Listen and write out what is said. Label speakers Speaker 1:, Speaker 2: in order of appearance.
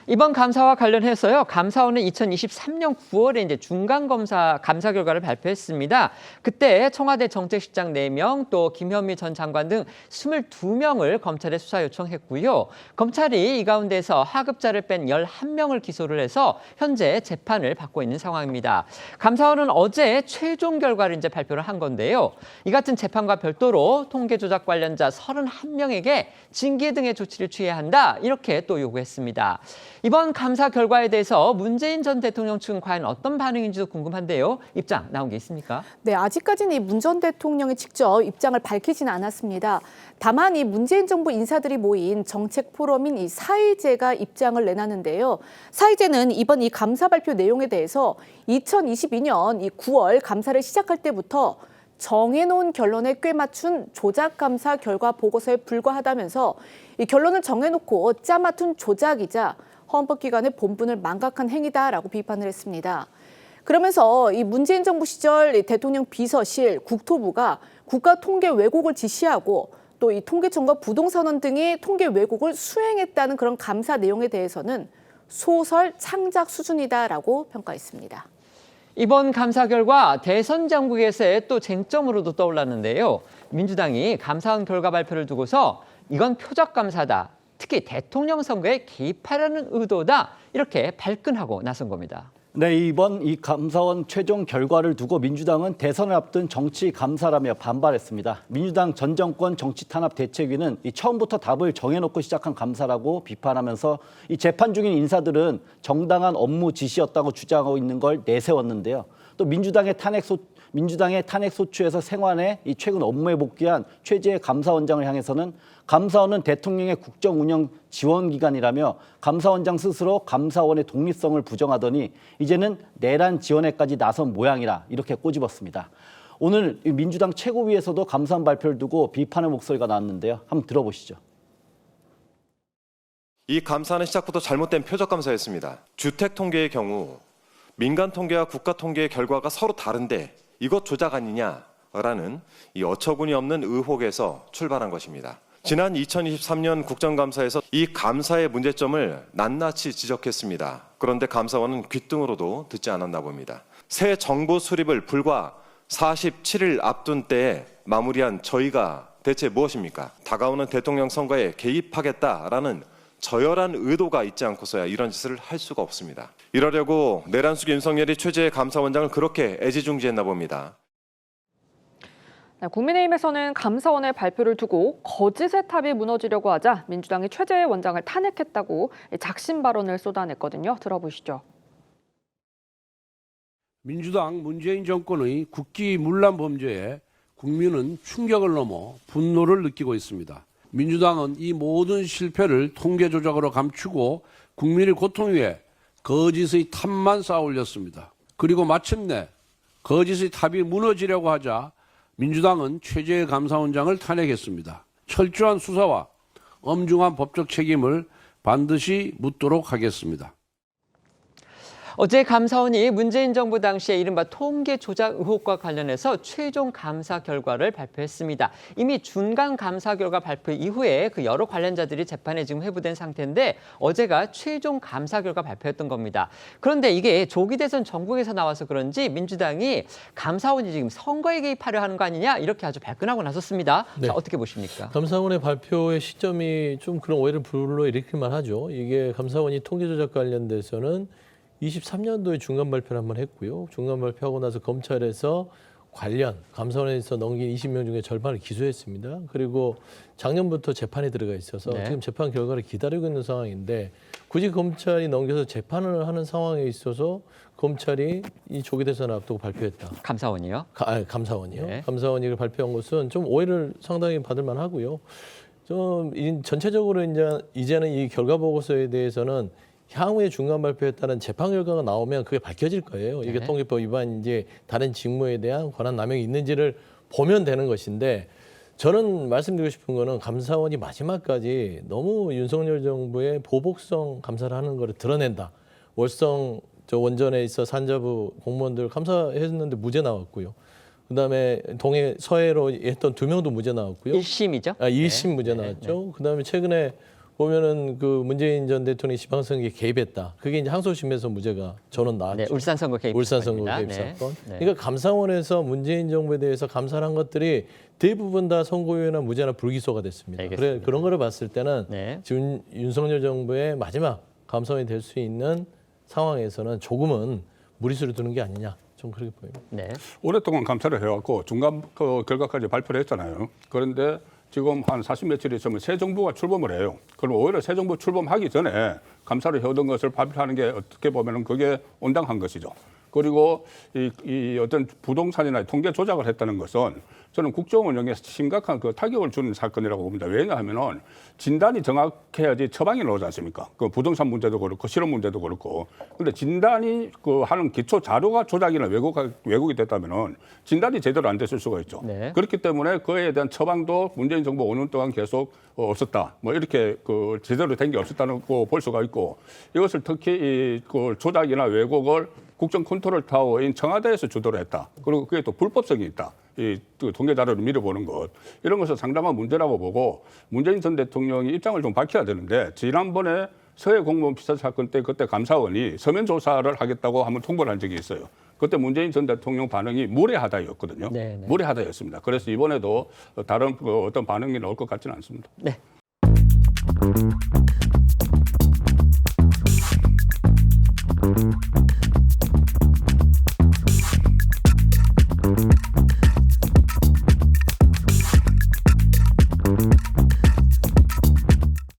Speaker 1: 이번 감사와 관련해서요. 감사원은 2023년 9월에 이제 감사 결과를 발표했습니다. 그때 청와대 정책실장 4명, 또 김현미 전 장관 등 22명을 검찰에 수사 요청했고요. 검찰이 이 가운데서 하급자를 뺀 11명을 기소를 해서 현재 재판을 받고 있는 상황입니다. 감사원은 어제 최종 결과를 이제 발표를 한 건데요. 이 같은 재판과 별도로 통계 조작 관련자 31명에게 징계 등의 조치를 취해야 한다. 이렇게 또 요구했습니다. 이번 감사 결과에 대해서 문재인 전 대통령 측은 과연 어떤 반응인지도 궁금한데요. 입장 나온 게 있습니까?
Speaker 2: 네, 아직까지는 이 문 전 대통령이 직접 입장을 밝히진 않았습니다. 다만 이 문재인 정부 인사들이 모인 정책 포럼인 이 사의제가 입장을 내놨는데요. 사의제는 이번 이 감사 발표 내용에 대해서 2022년 이 9월 감사를 시작할 때부터 정해놓은 결론에 꽤 맞춘 조작 감사 결과 보고서에 불과하다면서 이 결론을 정해놓고 짜맞춘 조작이자 헌법기관의 본분을 망각한 행위다라고 비판을 했습니다. 그러면서 이 문재인 정부 시절 대통령 비서실, 국토부가 국가 통계 왜곡을 지시하고 또 이 통계청과 부동산원 등이 통계 왜곡을 수행했다는 그런 감사 내용에 대해서는 소설 창작 수준이다라고 평가했습니다.
Speaker 1: 이번 감사 결과 대선 장국에서의 또 쟁점으로도 떠올랐는데요. 민주당이 감사원 결과 발표를 두고서 이건 표적 감사다. 특히 대통령 선거에 개입하려는 의도다. 이렇게 발끈하고 나선 겁니다.
Speaker 3: 네, 이번 이 감사원 최종 결과를 두고 민주당은 대선을 앞둔 정치 감사라며 반발했습니다. 민주당 전 정권 정치 탄압 대책위는 처음부터 답을 정해놓고 시작한 감사라고 비판하면서 이 재판 중인 인사들은 정당한 업무 지시였다고 주장하고 있는 걸 내세웠는데요. 또 민주당의 탄핵 소추에서 생환해 이 최근 업무에 복귀한 최재해 감사원장을 향해서는 감사원은 대통령의 국정 운영 지원 기관이라며 감사원장 스스로 감사원의 독립성을 부정하더니 이제는 내란 지원에까지 나선 모양이라 이렇게 꼬집었습니다. 오늘 민주당 최고위에서도 감사원 발표를 두고 비판의 목소리가 나왔는데요. 한번 들어보시죠.
Speaker 4: 이 감사는 시작부터 잘못된 표적 감사였습니다. 주택 통계의 경우 민간 통계와 국가 통계의 결과가 서로 다른데 이것 조작 아니냐라는 이 어처구니 없는 의혹에서 출발한 것입니다. 지난 2023년 국정감사에서 이 감사의 문제점을 낱낱이 지적했습니다. 그런데 감사원은 귓등으로도 듣지 않았나 봅니다. 새 정부 수립을 불과 47일 앞둔 때에 마무리한 저희가 대체 무엇입니까? 다가오는 대통령 선거에 개입하겠다라는 저열한 의도가 있지 않고서야 이런 짓을 할 수가 없습니다. 이러려고 내란숙 윤석열이 최재해 감사원장을 그렇게 애지중지했나 봅니다.
Speaker 5: 국민의힘에서는 감사원의 발표를 두고 거짓의 탑이 무너지려고 하자 민주당이 최재해 원장을 탄핵했다고 작심 발언을 쏟아냈거든요. 들어보시죠.
Speaker 6: 민주당 문재인 정권의 국기문란 범죄에 국민은 충격을 넘어 분노를 느끼고 있습니다. 민주당은 이 모든 실패를 통계 조작으로 감추고 국민의 고통 위에 거짓의 탑만 쌓아 올렸습니다. 그리고 마침내 거짓의 탑이 무너지려고 하자 민주당은 최재해 감사원장을 탄핵했습니다. 철저한 수사와 엄중한 법적 책임을 반드시 묻도록 하겠습니다.
Speaker 1: 어제 감사원이 문재인 정부 당시에 이른바 통계 조작 의혹과 관련해서 최종 감사 결과를 발표했습니다. 이미 중간 감사 결과 발표 이후에 그 여러 관련자들이 재판에 지금 회부된 상태인데 어제가 최종 감사 결과 발표했던 겁니다. 그런데 이게 조기 대선 전국에서 나와서 그런지 민주당이 감사원이 지금 선거에 개입하려 하는 거 아니냐 이렇게 아주 발끈하고 나섰습니다.
Speaker 7: 네.
Speaker 1: 자, 어떻게 보십니까?
Speaker 7: 감사원의 발표의 시점이 좀 그런 오해를 불러일으킬 만하죠. 이게 감사원이 통계 조작 관련돼서는 23년도에 중간 발표를 한번 했고요. 중간 발표하고 나서 검찰에서 감사원에서 넘긴 20명 중에 절반을 기소했습니다. 그리고 작년부터 재판에 들어가 있어서 지금 재판 결과를 기다리고 있는 상황인데 굳이 검찰이 넘겨서 재판을 하는 상황에 있어서 검찰이 이 조기 대선을 앞두고 발표했다.
Speaker 1: 감사원이요?
Speaker 7: 감사원이요.
Speaker 1: 네.
Speaker 7: 감사원이 이걸 발표한 것은 좀 오해를 상당히 받을 만하고요. 좀 전체적으로 이제는 이 결과 보고서에 대해서는 향후에 중간 발표했다는 재판 결과가 나오면 그게 밝혀질 거예요. 이게 통계법 위반 다른 직무에 대한 권한 남용이 있는지를 보면 되는 것인데 저는 말씀드리고 싶은 거는 감사원이 마지막까지 너무 윤석열 정부의 보복성 감사를 하는 거를 드러낸다. 월성 원전에 있어 산자부 공무원들 감사했는데 무죄 나왔고요. 그다음에 동해 서해로 했던 2명도 무죄 나왔고요.
Speaker 1: 1심이죠?
Speaker 7: 1심 무죄 나왔죠. 그다음에 최근에 보면은 그 문재인 전 대통령이 지방선거에 개입했다. 그게 이제 항소심에서 무죄가 저는 나왔죠.
Speaker 1: 네, 울산 선거 개입
Speaker 7: 울산 선거
Speaker 1: 사건입니다.
Speaker 7: 개입
Speaker 1: 네.
Speaker 7: 사건.
Speaker 1: 네.
Speaker 7: 그러니까 감사원에서 문재인 정부에 대해서 감사를 한 것들이 대부분 다 선고유예나 무죄나 불기소가 됐습니다.
Speaker 1: 알겠습니다.
Speaker 7: 그런 거를 봤을 때는
Speaker 1: 네.
Speaker 7: 지금 윤석열 정부의 마지막 감사원이 될 수 있는 상황에서는 조금은 무리수를 두는 게 아니냐. 좀 그렇게 보입니다.
Speaker 1: 네.
Speaker 8: 오랫동안 감사를 해왔고 중간 그 결과까지 발표를 했잖아요. 그런데 지금 한 40 며칠 있으면 새 정부가 출범을 해요. 그럼 오히려 새 정부 출범하기 전에 감사를 해오던 것을 발표하는 게 어떻게 보면 그게 온당한 것이죠. 그리고 이 어떤 부동산이나 통계 조작을 했다는 것은 저는 국정 운영에 심각한 그 타격을 주는 사건이라고 봅니다. 왜냐하면은 진단이 정확해야지 처방이 나오지 않습니까? 그 부동산 문제도 그렇고 실업 문제도 그렇고. 근데 진단이 그 하는 기초 자료가 조작이나 왜곡이 됐다면은 진단이 제대로 안 됐을 수가 있죠.
Speaker 1: 네.
Speaker 8: 그렇기 때문에 그에 대한 처방도 문재인 정부 5년 동안 계속 없었다. 뭐 이렇게 그 제대로 된 게 없었다고 볼 수가 있고 이것을 특히 그 조작이나 왜곡을 국정 컨트롤 타워인 청와대에서 주도를 했다. 그리고 그게 또 불법성이 있다. 이 통계 자료를 밀어보는 것. 이런 것은 상당한 문제라고 보고 문재인 전 대통령이 입장을 좀 밝혀야 되는데 지난번에 서해 공무원 피살 사건 때 그때 감사원이 서면 조사를 하겠다고 한번 통보를 한 적이 있어요. 그때 문재인 전 대통령 반응이 무례하다였거든요.
Speaker 1: 네, 네.
Speaker 8: 무례하다였습니다. 그래서 이번에도 다른 어떤 반응이 나올 것 같지는 않습니다.
Speaker 1: 네.